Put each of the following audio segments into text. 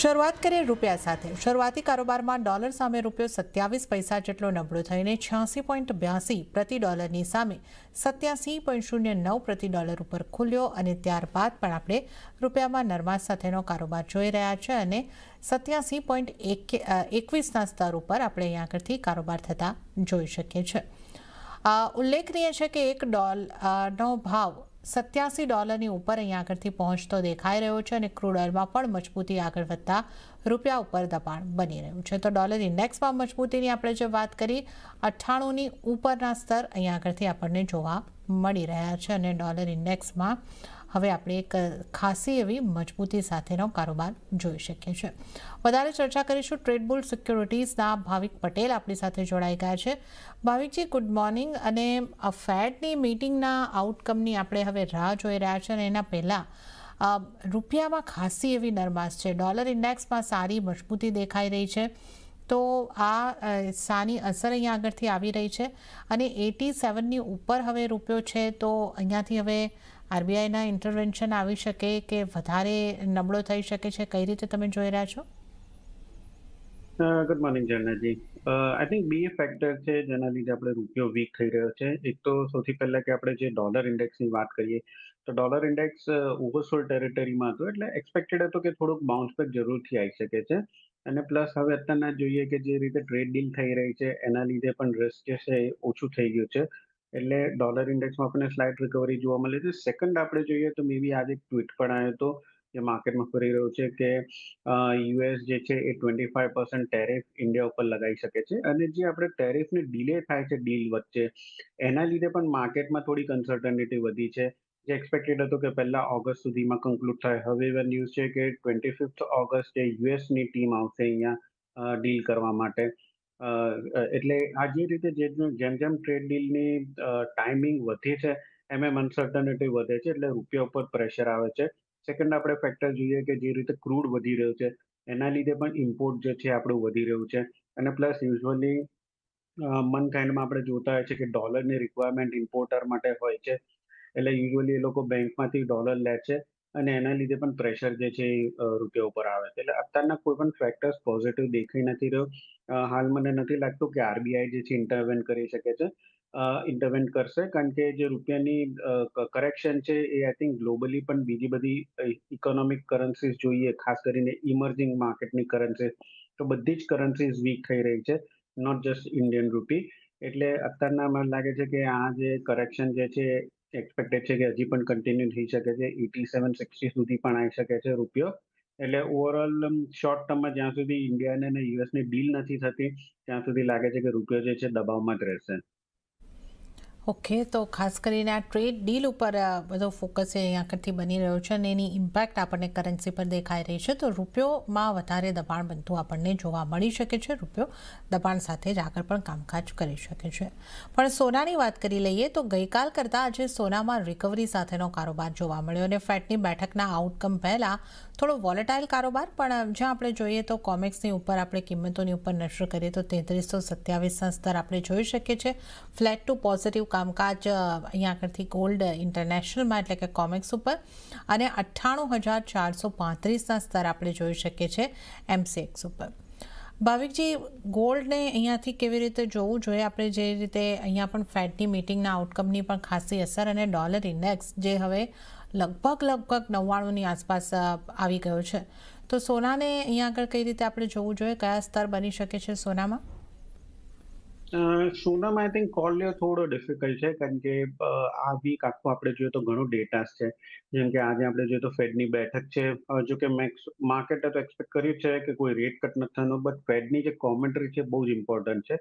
શરૂઆત કરીએ રૂપિયા સાથે. શરૂઆતી કારોબારમાં ડોલર સામે રૂપિયો 27 પૈસા જેટલો નબળો થઈને 86.82 પ્રતિ ડોલરની સામે 87.09 પ્રતિ ડોલર ઉપર ખુલ્યો અને ત્યારબાદ પણ આપણે રૂપિયામાં નરમાશ સાથેનો કારોબાર જોઈ રહ્યા છે અને 87.21ના સ્તર ઉપર આપણે અહીંયા આગળથી કારોબાર થતા જોઈ શકીએ છીએ. ઉલ્લેખનીય છે કે $1નો ભાવ $87 ઉપર અહીંયા આગળથી પહોંચતો દેખાઈ રહ્યો છે અને ક્રૂડ ઓઇલમાં પણ મજબૂતી આગળ વધતા રૂપિયા ઉપર દબાણ બની રહ્યું છે. તો ડોલર ઇન્ડેક્સમાં મજબૂતીની આપણે જે વાત કરી 98ની ઉપરના સ્તર અહીંયા આગળથી આપણને જોવા મળી રહ્યા છે અને ડોલર ઇન્ડેક્સમાં હવે આપણે એક ખાસી એવી મજબૂતી સાથેનો કારોબાર જોઈ શકીએ છીએ. વધારે ચર્ચા કરીશું. ટ્રેડબુલ સિક્યોરિટીઝના ભાવિક પટેલ આપણી સાથે જોડાઈ ગયા છે. ભાવિકજી, ગુડ મોર્નિંગ. અને ફેડની મિટિંગના આઉટકમની આપણે હવે રાહ જોઈ રહ્યા છે અને એના પહેલાં રૂપિયામાં ખાસી એવી નરમાશ છે. ડોલર ઇન્ડેક્સમાં સારી મજબૂતી દેખાઈ રહી છે. તો આ સાની અસર અહીંયા આગળથી આવી રહી છે અને 87ની ઉપર હવે રૂપિયો છે. તો અહીંયાથી હવે આરબીઆઈના ઇન્ટરવેન્શન આવી શકે કે વધારે નબળો થઈ શકે છે? કઈ રીતે તમે જોઈ રહ્યા છો? ગુડ મોર્નિંગ જર્નાજી. આઈ થિંક બે ફેક્ટર છે જેના લીધે આપણે રૂપિયો વીક થઈ રહ્યો છે. એક તો સૌથી પહેલા કે આપણે જે ડોલર ઇન્ડેક્સની વાત કરીએ તો ડોલર ઇન્ડેક્સ ઓવરસોલ્ડ ટેરિટરીમાં હતું, એટલે એક્સપેક્ટેડ હતું કે થોડુંક બાઉન્સ બેક જરૂરથી આવી શકે છે. અને પ્લસ હવે અત્યારના જોઈએ કે જે રીતે ટ્રેડ ડીલ થઈ રહી છે એના લીધે પણ રિસ્ક જે છે એ ઓછું થઈ ગયું છે. એટલે ડોલર ઇન્ડેક્સમાં આપણને સ્લાઇટ રિકવરી જોવા મળે છે. સેકન્ડ આપણે જોઈએ તો મે બી આજે એક ટ્વીટ પણ આવ્યો હતો જે માર્કેટમાં ફરી રહ્યો છે કે યુએસ જે છે એ 25% ટેરિફ ઇન્ડિયા ઉપર લગાવી શકે છે. અને જે આપણે ટેરિફની ડિલે થાય છે ડીલ વચ્ચે એના લીધે પણ માર્કેટમાં થોડીક અનસર્ટનિટી વધી છે. જે એક્સપેક્ટેડ હતું કે પહેલા ઓગસ્ટ સુધીમાં કન્ક્લુડ થાય, હવે એવા ન્યૂઝ છે કે 25 ઓગસ્ટે યુએસની ટીમ આવશે અહીંયા ડીલ કરવા માટે. એટલે આ જે રીતે જેમ જેમ ટ્રેડ ડીલની ટાઈમિંગ વધી છે એમ એમ અનસર્ટનિટી વધે છે, એટલે રૂપિયા ઉપર પ્રેશર આવે છે. સેકન્ડ આપણે ફેક્ટર જોઈએ કે જે રીતે ક્રૂડ વધી રહ્યું છે એના લીધે પણ ઇમ્પોર્ટ જે છે આપણું વધી રહ્યું છે. અને પ્લસ યુઝ્યુઅલી મંથ એન્ડમાં આપણે જોતા હોય છે કે ડોલરની રિક્વાયરમેન્ટ ઇમ્પોર્ટર માટે હોય છે. એટલે યુઝ્યુઅલી એ લોકો બેંકમાંથી ડોલર લે છે અને એના લીધે પણ પ્રેશર જે છે એ રૂપિયા ઉપર આવે છે. એટલે અત્યારના કોઈ પણ ફેક્ટર્સ પોઝિટિવ દેખાઈ નથી રહ્યો. હાલ મને નથી લાગતું કે આરબીઆઈ જે છે ઇન્ટરવેન કરી શકે છે. ઇન્ટરવેન કરશે કારણ કે જે રૂપિયાની કરેક્શન છે એ આઈ થિંક ગ્લોબલી પણ બીજી બધી ઇકોનોમિક કરન્સીઝ જોઈએ, ખાસ કરીને ઇમર્જિંગ માર્કેટની કરન્સીઝ, તો બધી જ કરન્સીઝ વીક થઈ રહી છે, નોટ જસ્ટ ઇન્ડિયન રૂપી. એટલે અત્યારના મને લાગે છે કે આ જે કરેક્શન જે છે એક્સપેક્ટેડ છે કે હજી પણ કન્ટિન્યુ થઈ શકે છે. 87-60 સુધી પણ આવી શકે છે રૂપિયો. એટલે ઓવરઓલ શોર્ટ ટર્મમાં જ્યાં સુધી ઇન્ડિયા અને યુએસની ડીલ નથી થતી ત્યાં સુધી લાગે છે કે રૂપિયો જે છે દબાવમાં જ રહેશે. ઓકે, તો ખાસ કરીને આ ટ્રેડ ડીલ ઉપર બધો ફોકસ અહીંયા આગળથી બની રહ્યો છે અને એની ઇમ્પેક્ટ આપણને કરન્સી પર દેખાઈ રહી છે. તો રૂપિયોમાં વધારે દબાણ બનતું આપણને જોવા મળી શકે છે. રૂપિયો દબાણ સાથે જ આગળ પણ કામકાજ કરી શકે છે. પણ સોનાની વાત કરી લઈએ તો ગઈકાલ કરતાં આજે સોનામાં રિકવરી સાથેનો કારોબાર જોવા મળ્યો અને ફેડની બેઠકના આઉટકમ પહેલાં થોડો વોલેટાઇલ કારોબાર, પણ જ્યાં આપણે જોઈએ તો કોમેક્સની ઉપર આપણે કિંમતોની ઉપર નજર કરીએ તો 3327ના સ્તર આપણે જોઈ શકીએ છીએ. ફ્લેટ ટુ પોઝિટિવ કામકાજ અહીંયા આગળથી ગોલ્ડ ઇન્ટરનેશનલમાં એટલે કે કોમેક્સ ઉપર અને 98,435ના સ્તર આપણે જોઈ શકીએ છીએ એમસીએક્સ ઉપર. ભાવિકજી, ગોલ્ડને અહીંયાથી કેવી રીતે જોવું જોઈએ આપણે? જે રીતે અહીંયા પણ ફેડની મિટિંગના આઉટકમની પણ ખાસી અસર અને ડોલર ઇન્ડેક્સ જે હવે લગભગ 99ની આસપાસ આવી ગયો છે, તો સોનાને અહીંયા આગળ કઈ રીતે આપણે જોવું જોઈએ? કયા સ્તર બની શકે છે સોનામાં? સોનામાં આઈ થિંક કોલ લેવો થોડો ડિફિકલ્ટ છે કારણ કે આ વીક આખું આપણે જોઈએ તો ઘણું ડેટાસ છે. જેમ કે આજે આપણે જોઈએ તો ફેડની બેઠક છે. જો કે માર્કેટે તો એક્સપેક્ટ કર્યું છે કે કોઈ રેટ કટ નથી થવાનો, બટ ફેડની જે કોમેન્ટરી છે બહુ જ ઇમ્પોર્ટન્ટ છે,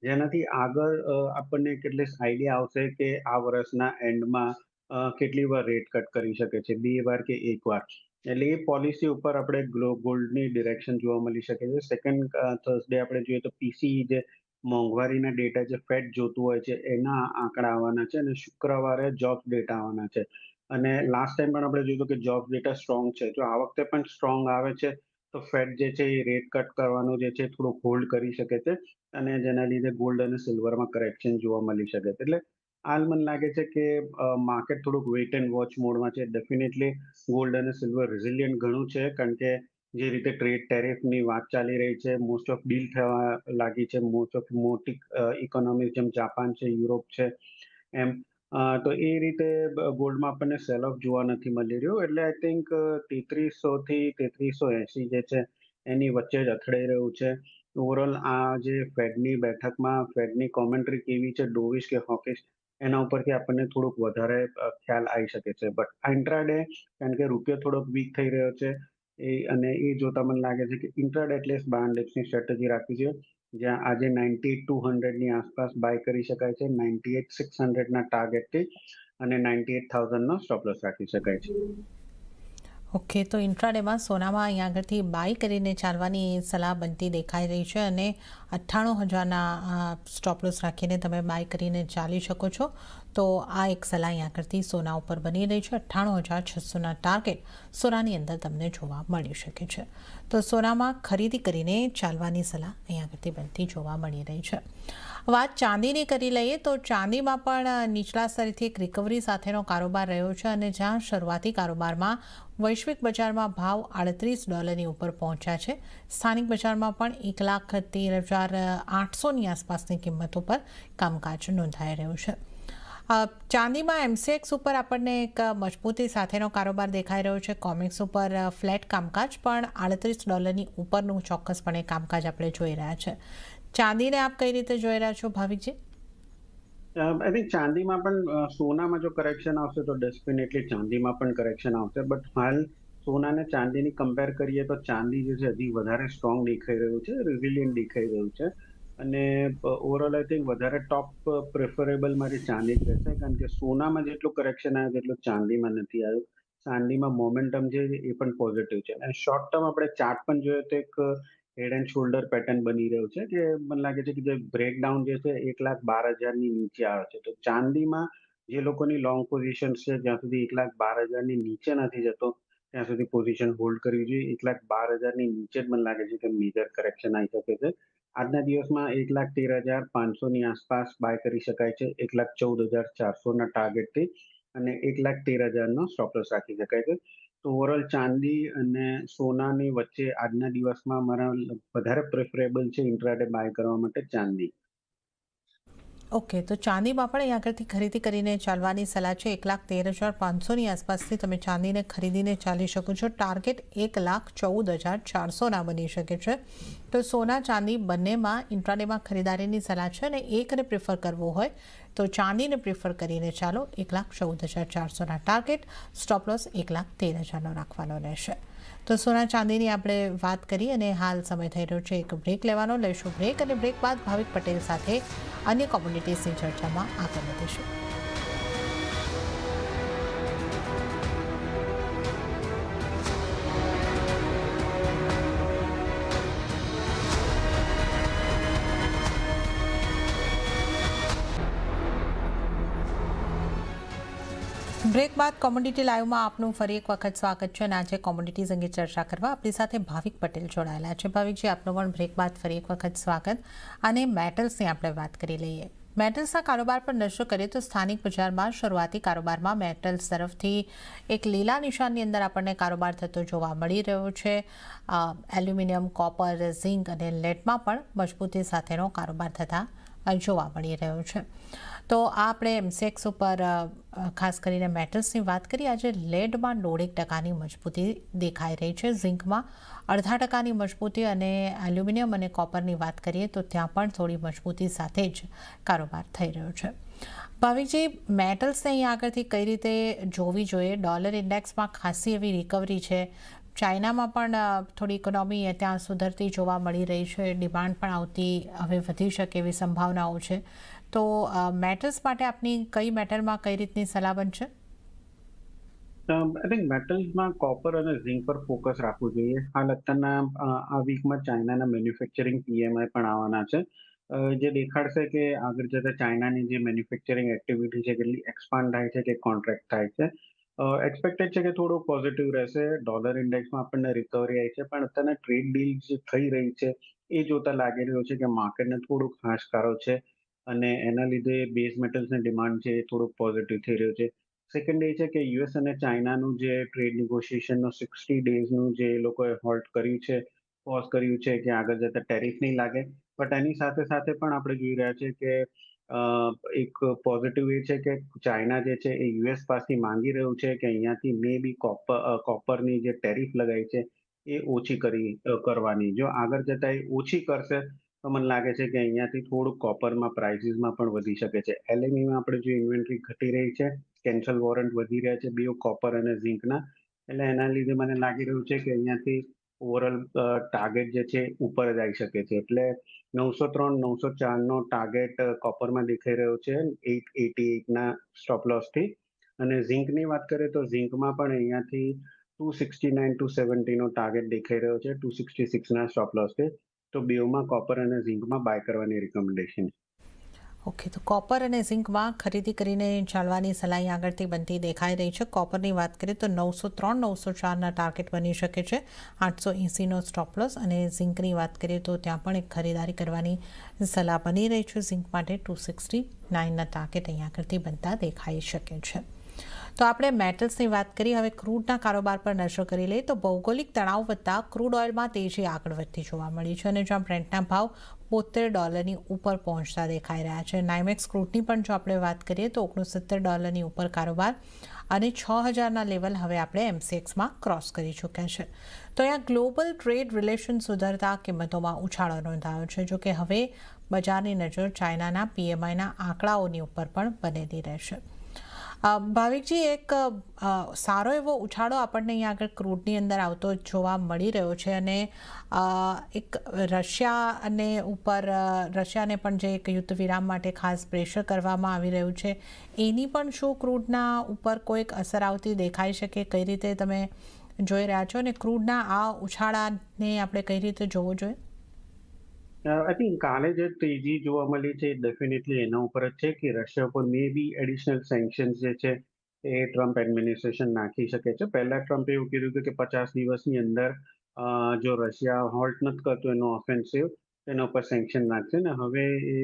જેનાથી આગળ આપણને કેટલી આઈડિયા આવશે કે આ વર્ષના એન્ડમાં કેટલી વાર રેટ કટ કરી શકે છે, 2 વાર કે 1 વાર. એટલે એ પોલિસી ઉપર આપણે ગોલ્ડની ડિરેક્શન જોવા મળી શકે છે. સેકન્ડ થર્સડે આપણે જોઈએ તો પીસીઈ જે મોંઘવારીના ડેટા જે ફેડ જોતું હોય છે એના આંકડા આવવાના છે અને શુક્રવારે જોબ્સ ડેટા આવવાના છે. અને લાસ્ટ ટાઈમ પણ આપણે જોયું કે જોબ્સ ડેટા સ્ટ્રોંગ છે. જો આ વખતે પણ સ્ટ્રોંગ આવે છે તો ફેડ જે છે એ રેટ કટ કરવાનું જે છે થોડુંક હોલ્ડ કરી શકે છે અને જેના લીધે ગોલ્ડ અને સિલ્વરમાં કરેક્શન જોવા મળી શકે છે. એટલે હાલ મને લાગે છે કે માર્કેટ થોડુંક વેઇટ એન્ડ વોચ મોડમાં છે. ડેફિનેટલી ગોલ્ડ અને સિલ્વર રિઝિલિયન્ટ ઘણું છે કારણ કે જે રીતે ટ્રેડ ટેરિફની વાત ચાલી રહી છે, મોસ્ટ ઓફ ડીલ થવા લાગી છે, મોસ્ટ ઓફ મોટી ઇકોનોમી જેમ જાપાન છે, યુરોપ છે, એમ તો એ રીતે ગોલ્ડમાં આપણને સેલ ઓફ જોવા નથી મળી રહ્યો. એટલે આઈ થિંક 3300 થી 3380 જે છે એની વચ્ચે જ અથડાઈ રહ્યું છે. ઓવરઓલ આ જે ફેડની બેઠકમાં ફેડની કોમેન્ટ્રી કેવી છે, ડોવિશ કે હોકિશ, એના ઉપરથી આપણને થોડુંક વધારે ખ્યાલ આવી શકે છે. બટ ઇન્ટ્રાડે, કારણ કે રૂપિયો થોડોક વીક થઈ રહ્યો છે, એ જોતા મને લાગે છે કે ઇન્ટ્રાડે એટલીસ્ટ બાય ઇન્ડેક્સની સ્ટ્રેટેજી રાખવી જોઈએ, જ્યાં આજે 98,200 ની આસપાસ બાય કરી શકાય છે, 98,600 ના ટાર્ગેટથી, અને 98,000 નો સ્ટોપ લોસ રાખી શકાય છે. ઓકે, તો ઇન્ટ્રાડેમાં સોનામાં અહીંયા આગળથી બાય કરીને ચાલવાની સલાહ બનતી દેખાઈ રહી છે અને 98,000ના સ્ટોપ લોસ રાખીને તમે બાય કરીને ચાલી શકો છો. તો આ એક સલાહ અહીંયા આગળથી સોના ઉપર બની રહી છે. 98,600ના ટાર્ગેટ સોનાની અંદર તમને જોવા મળી શકે છે. તો સોનામાં ખરીદી કરીને ચાલવાની સલાહ અહીંયા આગળથી બનતી જોવા મળી રહી છે. વાત ચાંદીની કરી લઈએ તો ચાંદીમાં પણ નીચલા સ્તરેથી એક રિકવરી સાથેનો કારોબાર રહ્યો છે અને જ્યાં શરૂઆતી કારોબારમાં વૈશ્વિક બજારમાં ભાવ $38 ઉપર પહોંચ્યા છે. સ્થાનિક બજારમાં પણ 1,13,800ની આસપાસની કિંમતો પર કામકાજ નોંધાઈ રહ્યું છે. ચાંદીમાં એમસીએક્સ ઉપર આપણને એક મજબૂતી સાથેનો કારોબાર દેખાઈ રહ્યો છે. કોમેક્સ ઉપર ફ્લેટ કામકાજ, પણ $38ની ઉપરનું ચોક્કસપણે કામકાજ આપણે જોઈ રહ્યા છે. ચાંદીને આપ કઈ રીતે જોઈ રહ્યા છો, ભાવિકજી? આઈ થિંક ચાંદીમાં પણ સોનામાં જો કરેક્શન આવશે તો ડેફિનેટલી ચાંદીમાં પણ કરેક્શન આવશે. બટ હાલ સોનાને ચાંદીની કમ્પેર કરીએ તો ચાંદી જે છે હજી વધારે સ્ટ્રોંગ દેખાઈ રહ્યું છે, રિઝિલિયન્ટ દેખાઈ રહ્યું છે. અને ઓવરઓલ આઈ થિંક વધારે ટોપ પ્રેફરેબલ મારી ચાંદી જ રહેશે, કારણ કે સોનામાં જેટલું કરેક્શન આવ્યું તેટલું ચાંદીમાં નથી આવ્યું. ચાંદીમાં મોમેન્ટમ છે એ પણ પોઝિટિવ છે, અને શોર્ટ ટર્મ આપણે ચાર્ટ પણ જોઈએ તો એક હેડ એન્ડ શોલ્ડર પેટર્ન બની રહ્યું છે, કે મને લાગે છે કે જે બ્રેકડાઉન જે છે 1,12,000ની નીચે આવે છે. તો ચાંદીમાં જે લોકોની લોંગ પોઝિશન છે, જ્યાં સુધી 1,12,000ની નીચે નથી જતો ત્યાં સુધી પોઝિશન હોલ્ડ કરવી જોઈએ. 1,12,000ની નીચે જ મને લાગે છે કે મેજર કરેક્શન આવી શકે છે. આજના દિવસમાં 1,13,500ની આસપાસ બાય કરી શકાય છે, 1,14,400ના ટાર્ગેટથી, અને 1,13,000નો સ્ટોપ લોસ રાખી શકાય છે. તો ઓવરઓલ ચાંદી અને સોનાની વચ્ચે આજના દિવસમાં મારા વધારે પ્રેફરેબલ છે ઇન્ટ્રાડે બાય કરવા માટે ચાંદી. ઓકે, તો ચાંદીમાં પણ અહીં આગળથી ખરીદી કરીને ચાલવાની સલાહ છે. 1,13,500ની આસપાસથી તમે ચાંદીને ખરીદીને ચાલી શકો છો. ટાર્ગેટ 1,14,400ના બની શકે છે. તો સોના ચાંદી બંનેમાં ઇન્ટ્રાડેમાં ખરીદારીની સલાહ છે, અને એકને પ્રિફર કરવું હોય તો ચાંદીને પ્રિફર કરીને ચાલો. 1,14,400ના ટાર્ગેટ, સ્ટોપ લોસ 1,13,000નો રાખવાનો રહેશે. તો સોના ચાંદીની આપણે વાત કરી અને હાલ સમય થઈ રહ્યો છે એક બ્રેક લેવાનો. લઈશું બ્રેક, અને બ્રેક બાદ ભાવિક પટેલ સાથે અન્ય કોમ્યુનિટીઝની ચર્ચામાં આગળ વધીશું. બ્રેક બાદ કોમ્યુનિટી લાઈવમાં આપનું ફરી એક વખત સ્વાગત છે. અને આજે કોમ્યુનિટીઝ અંગે ચર્ચા કરવા આપણી સાથે ભાવિક પટેલ જોડાયેલા છે. ભાવિકજી, આપનું પણ બ્રેક બાદ ફરી એક વખત સ્વાગત. અને મેટલ્સની આપણે વાત કરી લઈએ. મેટલ્સના કારોબાર પર નજર કરીએ તો સ્થાનિક બજારમાં શરૂઆતી કારોબારમાં મેટલ્સ તરફથી એક લીલા નિશાનની અંદર આપણને કારોબાર થતો જોવા મળી રહ્યો છે. એલ્યુમિનિયમ, કોપર, ઝિંક અને લેડમાં પણ મજબૂતી સાથેનો કારોબાર થતા જોવા મળી રહ્યો છે. તો આપણે એમસેક્સ ઉપર ખાસ કરીને મેટલ્સની વાત કરીએ. આજે લેડમાં 1.5% મજબૂતી દેખાઈ રહી છે. ઝિંકમાં 0.5% મજબૂતી, અને એલ્યુમિનિયમ અને કોપરની વાત કરીએ તો ત્યાં પણ થોડી મજબૂતી સાથે જ કારોબાર થઈ રહ્યો છે. ભાવિકજી, મેટલ્સને અહીં આગળથી કઈ રીતે જોવી જોઈએ? ડોલર ઇન્ડેક્સમાં ખાસી એવી રિકવરી છે. ચાઇનામાં પણ થોડી ઇકોનોમી ત્યાં સુધરતી જોવા મળી રહી છે. ડિમાન્ડ પણ આવતી હવે વધી શકે એવી સંભાવનાઓ છે. તો મેટલ્સ માટે આપની કઈ મેટલમાં કઈ રીતની સલાહ બનશે? આઈ થિંક મેટલ્સમાં કોપર અને ઝિંક પર ફોકસ રાખવું જોઈએ. હાલ અત્યારના આ વીકમાં ચાઇનાના મેન્યુફેક્ચરિંગ પીએમઆઈ પણ આવવાના છે, જે દેખાડશે કે આગળ જતા ચાઇનાની જે મેન્યુફેક્ચરિંગ એક્ટિવિટી છે કેટલી એક્સપાન્ડ થાય છે કે કોન્ટ્રાક્ટ થાય છે. એક્સપેક્ટેડ છે કે થોડું પોઝિટિવ રહેશે. ડોલર ઇન્ડેક્સમાં આપણને રિકવરી આવી છે, પણ અત્યારના ટ્રેડ ડીલ જે થઈ રહી છે એ જોતા લાગી રહ્યું છે કે માર્કેટને થોડુંક હાશકારો છે, અને એના લીધે બેઝ મેટલ્સની ડિમાન્ડ છે એ થોડુંક પોઝિટિવ થઈ રહ્યું છે. સેકન્ડ એ છે કે યુએસ અને ચાઇનાનું જે ટ્રેડ નેગોશિએશનનો 60 ડેઝનું જે એ લોકોએ હોલ્ટ કર્યું છે, પોઝ કર્યું છે કે આગળ જતા ટેરિફ નહીં લાગે. બટ એની સાથે સાથે પણ આપણે જોઈ રહ્યા છે કે અ, એક પોઝિટિવ એ છે કે ચાઇના જે છે એ યુએસ પાસેથી માંગી રહ્યું છે કે અહીંયાથી મે બી કોપરની જે ટેરિફ લગાવી છે એ ઓછી કરવાની. જો આગળ જતા એ ઓછી કરશે તો મને લાગે છે કે અહીંયાથી થોડુંક કોપરમાં પ્રાઇસીસમાં પણ વધી શકે છે. એલએમઈમાં આપણે જો ઇન્વેન્ટરી ઘટી રહી છે, કેન્સલ વોરંટ વધી રહ્યા છે બેઉ કોપર અને ઝિંકના, એટલે એના લીધે મને લાગી રહ્યું છે કે અહીંયાથી ઓવરઓલ ટાર્ગેટ જે છે ઉપર જ આવી શકે છે. એટલે 903 904 નો ટાર્ગેટ કોપરમાં દેખાઈ રહ્યો છે 888 ના સ્ટોપ લોસથી. અને ઝિંકની વાત કરીએ તો ઝિંકમાં પણ અહીંયાથી 269 270 નો ટાર્ગેટ દેખાઈ રહ્યો છે 266 ના સ્ટોપ લોસથી. તો બેઉમાં કોપર અને ઝિંકમાં બાય કરવાની રિકમેન્ડેશન. ઓકે, તો કોપર અને ઝિંકમાં ખરીદી કરીને ચાલવાની સલાહ આગળથી બનતી દેખાઈ રહી છે. કોપરની વાત કરીએ તો 903 904ના ટાર્ગેટ બની શકે છે, 880નો સ્ટોપ લોસ. અને ઝિંકની વાત કરીએ તો ત્યાં પણ એક ખરીદારી કરવાની સલાહ બની રહી છે. ઝિંક માટે 269ના ટાર્ગેટ અહીં આગળથી બનતા દેખાઈ શકે છે. તો આપણે મેટલ્સની વાત કરી, હવે ક્રૂડના કારોબાર પર નજર કરી લઈએ તો ભૌગોલિક તણાવ વધતા ક્રૂડ ઓઇલમાં તેજી આગળ વધતી જોવા મળી છે અને જ્યાં બ્રેન્ટના ભાવ $72 ઉપર પહોંચતા દેખાઈ રહ્યા છે. નાઇમેક્સ ક્રૂડની પણ જો આપણે વાત કરીએ તો $69 ઉપર કારોબાર અને 6000ના લેવલ હવે આપણે એમસીએક્સમાં ક્રોસ કરી ચૂક્યા છે. તો અહીંયા ગ્લોબલ ટ્રેડ રિલેશન સુધરતા કિંમતોમાં ઉછાળો નોંધાયો છે. જોકે હવે બજારની નજર ચાઇનાના પીએમઆઈના આંકડાઓની ઉપર પણ બનેલી રહેશે. ભાવિકજી, એક સારો એવો ઉછાળો આપણને અહીંયા આગળ ક્રૂડની અંદર આવતો જોવા મળી રહ્યો છે અને એક રશિયાને પણ જે એક યુદ્ધ વિરામ માટે ખાસ પ્રેશર કરવામાં આવી રહ્યું છે, એની પણ શું ક્રૂડના ઉપર કોઈક અસર આવતી દેખાઈ શકે? કઈ રીતે તમે જોઈ રહ્યા છો અને ક્રૂડના આ ઉછાળાને આપણે કઈ રીતે જોવો જોઈએ? આઈ થિંક કાલે જે તેજી જોવા મળી છે ડેફિનેટલી એના ઉપર જ છે કે રશિયા ઉપર મે બી એડિશનલ સેન્કશન્સ જે છે એ ટ્રમ્પ એડમિનિસ્ટ્રેશન નાખી શકે છે. પહેલા ટ્રમ્પે એવું કીધું હતું કે 50 દિવસની અંદર જો રશિયા હોલ્ટ નથી કરતું એનો ઓફેન્સિવ, એના ઉપર સેન્કશન નાખશે. ને હવે એ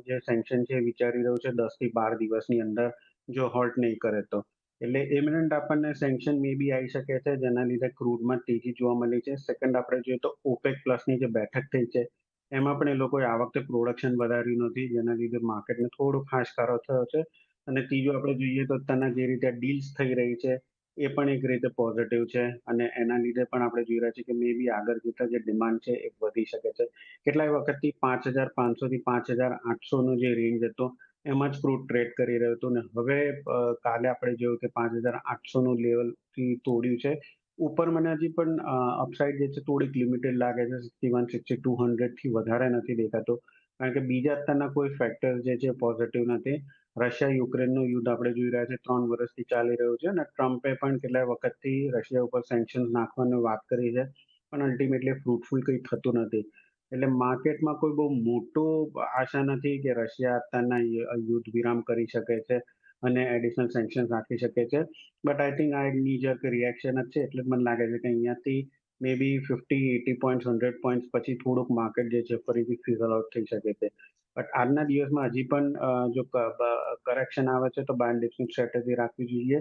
જે સેન્કશન છે એ વિચારી રહ્યું છે 10 થી 12 દિવસની અંદર જો હોલ્ટ નહીં કરે તો. એટલે ઇમિનન્ટ આપણને સેન્કશન મે બી આવી શકે છે, જેના લીધે ક્રૂડમાં તેજી જોવા મળી છે. સેકન્ડ આપણે જોઈએ તો ઓપેક પ્લસની જે બેઠક થઈ છે એમાં પણ એ લોકોએ આ વખતે પ્રોડક્શન વધાર્યું નથી, જેના લીધે માર્કેટને થોડો ખાસકારો થયો છે. અને ત્રીજું આપણે જોઈએ તો અત્યારના જે રીતે ડીલ્સ થઈ રહી છે એ પણ એક રીતે પોઝિટિવ છે. અને એના લીધે પણ આપણે જોઈ રહ્યા છીએ કે મે બી આગળ જતા જે ડિમાન્ડ છે એ વધી શકે છે. કેટલાય વખતથી 5500 થી 5800 નો જે રેન્જ હતો એમાં જ ક્રૂડ ટ્રેડ કરી રહ્યો હતો. ને હવે કાલે આપણે જોયું કે 5800 નું લેવલથી તોડ્યું છે. ઉપર મને હજી પણ અપસાઇડ જે છે થોડીક લિમિટેડ લાગે છે. 61 62 100 થી વધારે નથી દેખાતો, કારણ કે બીજા અત્યારના કોઈ ફેક્ટર જે છે પોઝિટિવ નથી. રશિયા યુક્રેનનું યુદ્ધ આપણે જોઈ રહ્યા છે 3 વર્ષથી ચાલી રહ્યું છે અને ટ્રમ્પે પણ કેટલાય વખતથી રશિયા ઉપર સેન્કશન નાખવાની વાત કરી છે, પણ અલ્ટિમેટલી ફ્રૂટફુલ કંઈ થતું નથી. એટલે માર્કેટમાં કોઈ બહુ મોટો આશા નથી કે રશિયા અત્યારના યુદ્ધ વિરામ કરી શકે છે અને એડિશનલ સેન્કશન રાખી શકે છે. બટ આઈ થિંક આ એક નીજર રિએક્શન જ છે. એટલે જ મને લાગે છે કે અહીંયાથી મે બી 50 80 પોઈન્ટ્સ 100 પોઈન્ટ્સ પછી થોડુંક માર્કેટ જે છે ફરીથી ફિઝલ આઉટ થઈ શકે છે. બટ આજના દિવસમાં હજી પણ જો કરેક્શન આવે છે તો બાય ડિપ્સની સ્ટ્રેટેજી રાખવી જોઈએ.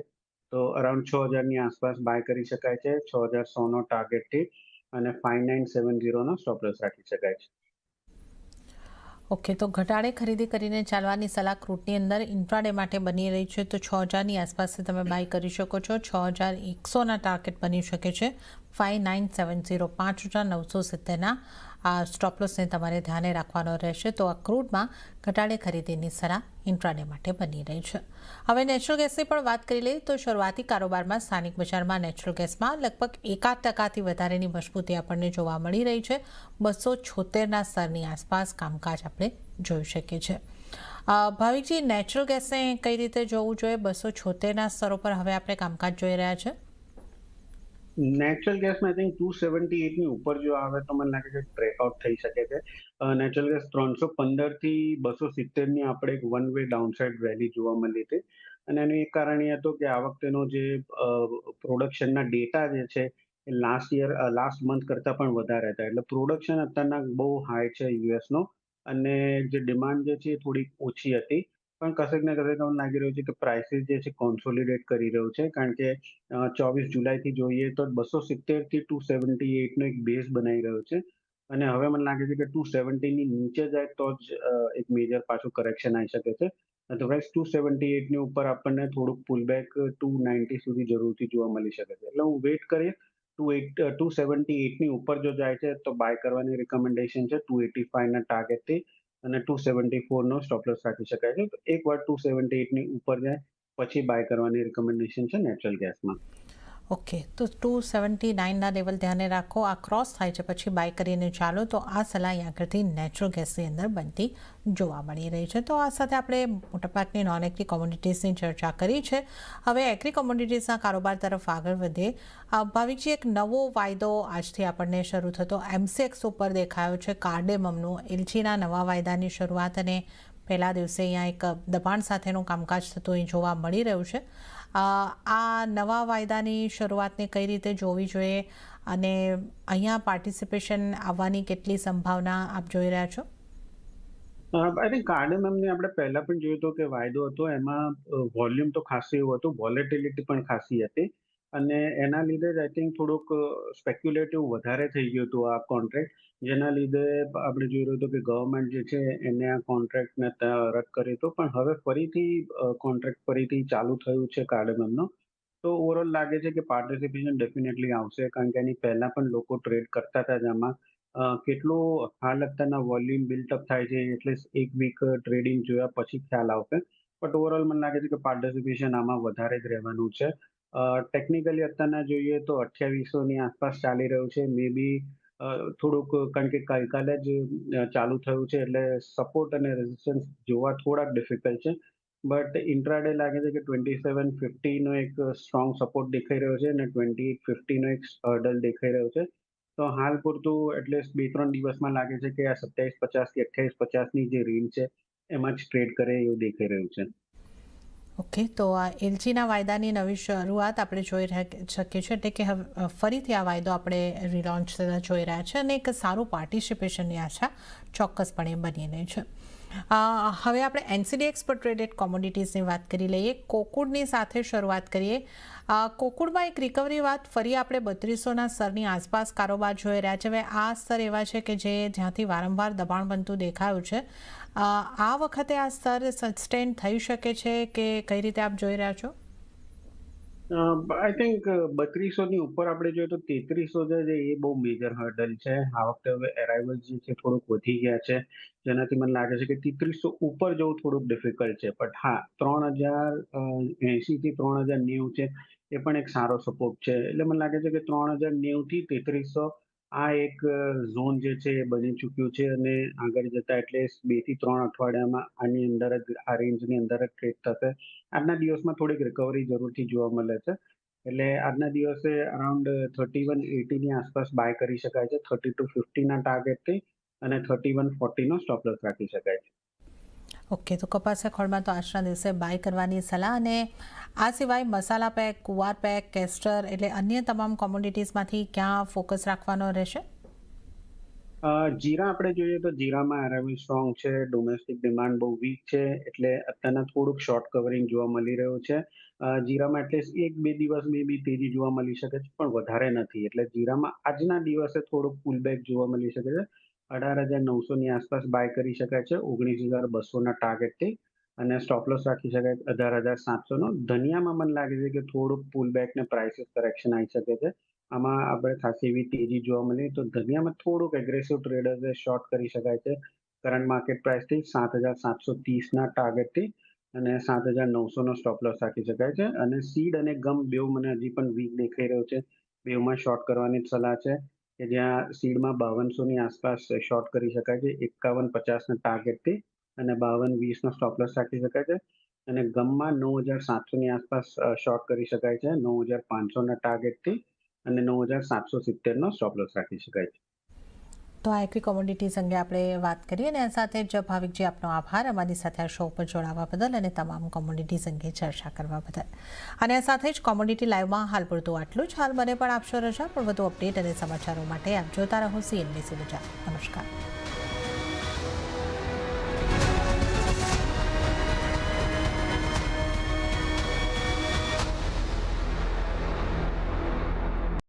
તો અરાઉન્ડ 6000ની આસપાસ બાય કરી શકાય છે 6100નો ટાર્ગેટથી, અને 5970નો સ્ટોપ લોસ રાખી શકાય છે. ઓકે, તો ઘટાડે ખરીદી કરીને ચાલવાની સલાહ ક્રૂડની અંદર ઇન્ટ્રાડે માટે બની રહી છે. તો 6000ની આસપાસથી તમે બાય કરી શકો છો. 6100ના ટાર્ગેટ બની શકે છે. 5970 5970ના આ સ્ટોપ લોસને તમારે ધ્યાને રાખવાનો રહેશે. તો આ ક્રૂડમાં ઘટાડે ખરીદીની સલાહ ઇન્ટ્રાડે માટે બની રહી છે. હવે નેચરલ ગેસની પણ વાત કરી લઈએ તો શરૂઆતી કારોબારમાં સ્થાનિક બજારમાં નેચરલ ગેસમાં લગભગ 1% વધારેની મજબૂતી આપણને જોવા મળી રહી છે. 276ના સ્તરની આસપાસ કામકાજ આપણે જોઈ શકીએ છીએ. ભાવિકજી, નેચરલ ગેસને કઈ રીતે જોવું જોઈએ? 276ના સ્તરો પર હવે આપણે કામકાજ જોઈ રહ્યા છે. નેચરલ ગેસમાં આઈ થિંક 278ની ઉપર જો આવે તો મને લાગે છે બ્રેકઆઉટ થઈ શકે છે. નેચરલ ગેસ 315 થી 270ની આપણે એક વન વે ડાઉનસાઇડ રેલી જોવા મળી હતી. અને એનું એક કારણ એ હતું કે આ વખતેનો જે પ્રોડક્શનના ડેટા જે છે એ લાસ્ટ મંથ કરતાં પણ વધારે હતા. એટલે પ્રોડક્શન અત્યારના બહુ હાઈ છે યુએસનો, અને જે ડિમાન્ડ જે છે એ થોડીક ઓછી હતી. પણ કશેક ને કશેક મને લાગી રહ્યું છે કે પ્રાઇસીસ જે છે કોન્સોલિડેટ કરી રહ્યું છે. કારણ કે 24 જુલાઈથી જોઈએ તો 270 થી 278 નો એક બેઝ બનાવી રહ્યો છે. અને હવે મને લાગે છે કે 270 ની નીચે જાય તો જ એક મેજર પાછું કરેક્શન આવી શકે છે. અધરવાઇઝ 278 ની ઉપર આપણને થોડુંક પુલબેક 290 સુધી જરૂરથી જોવા મળી શકે છે. એટલે હું વેઇટ કરીએ 278 ની ઉપર જો જાય છે તો બાય કરવાની રિકમેન્ડેશન છે 285 ના ટાર્ગેટથી અને 274 નો સ્ટોપ લોસ રાખી શકાય છે. તો એકવાર 278 ની ઉપર જાય પછી બાય કરવાની રિકમેન્ડેશન છે નેચરલ ગેસમાં. ઓકે, તો 279ના લેવલ ધ્યાને રાખો. આ ક્રોસ થાય છે પછી બાય કરીને ચાલો. તો આ સલાહ અહીં આગળથી નેચરલ ગેસની અંદર બનતી જોવા મળી રહી છે. તો આ સાથે આપણે મોટાભાગની નોન એગ્રી કોમોડિટીઝની ચર્ચા કરી છે. હવે એગ્રી કોમોડિટીઝના કારોબાર તરફ આગળ વધીએ. ભાવિકજી, એક નવો વાયદો આજથી આપણને શરૂ થતો MCX ઉપર દેખાયો છે કાર્ડેમમનો. એલચીના નવા વાયદાની શરૂઆત અને પહેલા દિવસે અહીંયા એક દબાણ સાથેનું કામકાજ થતું અહીં જોવા મળી રહ્યું છે. આ નવા વાયદાની શરૂઆતને કઈ રીતે જોવી જોઈએ અને અહીંયા પાર્ટિસિપેશન આવવાની કેટલી સંભાવના આપ જોઈ રહ્યા છો? આઈ થિંક કાર્ડેમમની આપણે પહેલા પણ જોયું હતું કે વાયદો હતો એમાં વોલ્યુમ તો ખાસું એવું હતું, વોલેટિલિટી પણ ખાસી હતી અને એના લીધે જ આઈ થિંક થોડુંક સ્પેક્યુલેટિવ વધારે થઈ ગયું હતું આ કોન્ટ્રાક્ટ. જેના લીધે આપણે જોઈ રહ્યું હતું કે ગવર્મેન્ટ જે છે એને આ કોન્ટ્રાક્ટને રદ કર્યો હતો. પણ હવે ફરીથી કોન્ટ્રાક્ટ ફરીથી ચાલુ થયું છે કાર્ડેમમનો. તો ઓવરઓલ લાગે છે કે પાર્ટિસિપેશન ડેફિનેટલી આવશે. કારણ કે એની પહેલા પણ લોકો ટ્રેડ કરતા હતા જેમાં કેટલું હાલ અત્યારના વોલ્યુમ બિલ્ટઅપ થાય છે એટલે એક વીક ટ્રેડિંગ જોયા પછી ખ્યાલ આવશે. બટ ઓવરઓલ મને લાગે છે કે પાર્ટિસિપેશન આમાં વધારે જ રહેવાનું છે. ટેકનિકલી અત્યારના જોઈએ તો 2800ની આસપાસ ચાલી રહ્યું છે. મે બી થોડુંક કારણ કે ગઈકાલે જ ચાલુ થયું છે એટલે સપોર્ટ અને રેઝિસ્ટન્સ જોવા થોડાક ડિફિકલ્ટ છે. બટ ઇન્ટ્રાડે લાગે છે કે 2750 નો એક સ્ટ્રોંગ સપોર્ટ દેખાઈ રહ્યો છે અને 2850 નો એક હર્ડલ દેખાઈ રહ્યો છે. તો હાલ પૂરતું એટલીસ્ટ 2-3 દિવસમાં લાગે છે કે આ 2750 થી 2850ની જે રેન્જ છે એમાં જ ટ્રેડ કરે એવું દેખાઈ રહ્યું છે. ઓકે, તો આ એલજીના વાયદાની નવી શરૂઆત આપણે જોઈ શકીએ છીએ. એટલે કે હવે ફરીથી આ વાયદો આપણે રિલોન્ચ થતા જોઈ રહ્યા છે અને એક સારું પાર્ટિસિપેશનની આશા ચોક્કસપણે બની રહી છે. હવે આપણે NCDX પર ટ્રેડેડ કોમોડિટીઝની વાત કરી લઈએ. કોકુડની સાથે શરૂઆત કરીએ. કોકુડમાં એક રિકવરી વાત ફરી આપણે 3200ના સ્તરની આસપાસ કારોબાર જોઈ રહ્યા છે. હવે આ સ્તર એવા છે કે જ્યાંથી વારંવાર દબાણ બનતું દેખાયું છે. આ વખતે આ સ્તર સસ્ટેન થઈ શકે છે કે કઈ રીતે આપ જોઈ રહ્યા છો? આઈ થિંક 3200ની ઉપર આપણે જોઈએ તો 3300 છે એ બહુ મેજર હર્ડલ છે. આ વખતે હવે અરાઇવલ જે છે થોડુંક વધી ગયા છે. જેનાથી મને લાગે છે કે 3300 ઉપર જવું થોડુંક ડિફિકલ્ટ છે. બટ હા, 3080 થી 3090 છે એ પણ એક સારો સપોર્ટ છે. એટલે મને લાગે છે કે 3090 થી 3300 આ એક ઝોન જે છે એ બની ચૂક્યું છે અને આગળ જતા એટલે 2 થી 3 અઠવાડિયામાં આની અંદર જ આ રેન્જની અંદર જ ટ્રેડ થશે. આજના દિવસમાં થોડીક રિકવરી જરૂરથી જોવા મળે છે. એટલે આજના દિવસે અરાઉન્ડ 3180ની આસપાસ બાય કરી શકાય છે 3250ના ટાર્ગેટથી અને 3140નો સ્ટોપ લોસ રાખી શકાય છે. ઓકે, તો કપાસિયા ખોળમાં તો આજના દિવસે બાય કરવાની સલાહ. અને આ સિવાય મસાલા પેક, કુવાર પેક, કેસ્ટર એટલે અન્ય તમામ કોમોડિટીઝમાંથી ક્યાં ફોકસ રાખવાનો રહેશે? જીરા આપણે જોઈએ તો જીરામાં અરાઇવલ સ્ટ્રોંગ છે, ડોમેસ્ટિક ડિમાન્ડ બહુ વીક છે એટલે અત્યારના થોડુંક શોર્ટ કવરિંગ જોવા મળી રહ્યું છે. જીરામાં એટલીસ્ટ 1-2 દિવસ મે બી તેજી જોવા મળી શકે છે પણ વધારે નથી. એટલે જીરામાં આજના દિવસે થોડુંક પુલબેક જોવા મળી શકે છે. 18,900ની આસપાસ બાય કરી શકાય છે 19,200ના ટાર્ગેટથી અને સ્ટોપ લોસ રાખી શકાય 18,700નો. ધનિયામાં મને લાગે છે કે થોડુંક પુલબેક ને પ્રાઇસીસ કરેક્શન આવી શકે છે. આમાં આપણે ખાસી એવી તેજી જોવા મળી તો ધનિયામાં થોડુંક એગ્રેસિવ ટ્રેડર્સે શોર્ટ કરી શકાય છે. કરંટ માર્કેટ પ્રાઇસથી 7,730ના ટાર્ગેટથી અને 7,900નો સ્ટોપ લોસ રાખી શકાય છે. અને સીડ અને ગમ બેઉ મને હજી પણ વીક દેખાઈ રહ્યો છે. બેઉમાં શોર્ટ કરવાની જ સલાહ છે કે જ્યાં સીડમાં 5200ની આસપાસ શોર્ટ કરી શકાય છે 5150ના ટાર્ગેટથી અને 5220નો સ્ટોપ લોસ રાખી શકાય છે. અને ગમમાં 9,700ની આસપાસ શોર્ટ કરી શકાય છે 9,500ના ટાર્ગેટથી અને 9,770નો સ્ટોપ લોસ રાખી શકાય છે. તો આ એગ્રી કોમોડિટીઝ અંગે આપણે વાત કરીએ અને આ સાથે જ ભાવિકજી આપનો આભાર અમારી સાથે આ શો પર જોડાવા બદલ અને તમામ કોમોડિટીઝ અંગે ચર્ચા કરવા બદલ. અને આ સાથે જ કોમોડિટી લાઈવમાં હાલ પૂરતું આટલું જ. હાલ મને પણ આપશો રજા, પણ વધુ અપડેટ અને સમાચારો માટે આપ જોતા રહો CNBC ગુજરાત. નમસ્કાર.